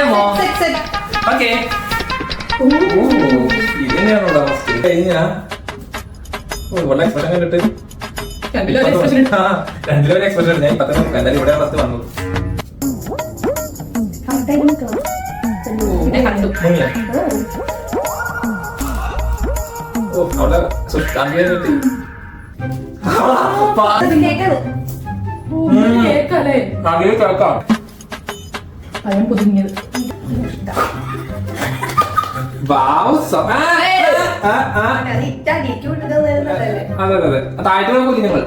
പറയാമോ? ഓക്കെ. ഇതന്നെയാണോ കഴിഞ്ഞാ എക്സ്പ്രഷൻ കണ്ടിട്ട് രണ്ടിലൊരു എക്സ്പ്രഷൻ ഞാൻ ഇപ്പൊ തന്നെ എന്തായാലും ഇവിടെ ഫസ്റ്റ് വന്നത്. അവിടെ കേൾക്കാം. പുതുങ്ങിയത് അതെ അതെ താഴ്ത്തുള്ള കുഞ്ഞുങ്ങൾ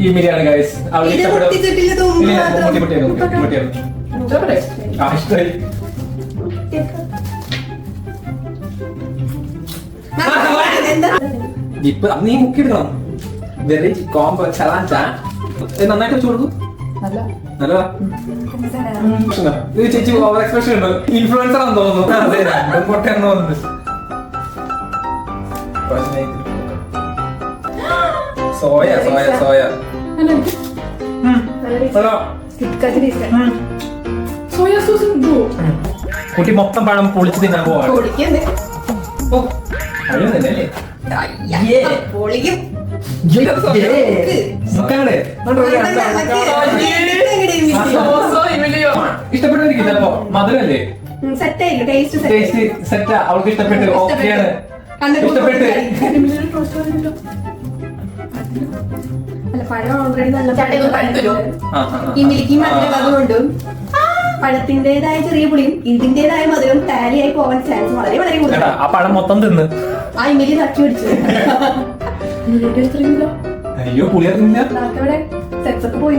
ഈമിലിയാണ് ഗൈസ്. അവൾക്ക് ഇഷ്ടപ്പെട്ടു. ഇപ്പൊ നീ മുക്കിയെടുക്കണം. വെറൈറ്റി കോംബോ ചലാഞ്ച നന്നായിട്ട് വെച്ചു കൊടുക്കും. നല്ലതാ. ഇത് ചേച്ചി ഓവർ എക്സ്പ്രഷൻ ഉണ്ട്. ഇൻഫ്ലുവൻസർ ആണെന്ന് തോന്നുന്നു. അതെ രണ്ടും പൊട്ടയെന്ന് തോന്നുന്നു. Soya soya soya soya sauce കുട്ടി മൊത്തം പഴം പൊളിച്ച് തിന്നാൻ പോവാണ്. കഴിയുന്നില്ലേ? ഇഷ്ടപ്പെട്ടിരിക്കും ചിലപ്പോ. മധുരല്ലേ? സെറ്റാ. അവൾക്ക് ഇഷ്ടപ്പെട്ട്. ഓക്കെയാണ്. ഇഷ്ടപ്പെട്ട്. പഴം ഓൾറെഡി നല്ല ഈ മിൽക്കി മധുരം അതുകൊണ്ടും പഴത്തിന്റേതായ ചെറിയ പുളിയും ഇതിന്റേതായ മധുരം ടാലിയായി പോകാൻ ചാൻസ് വളരെ വളരെ കൂടുതലാണ്. ആ പഴം മൊത്തം തിന്ന് ആ ഇമിലി തട്ടി പിടിച്ചു. അയ്യോ പുളിയറിഞ്ഞില്ല. സെക്സൊക്കെ പോയി.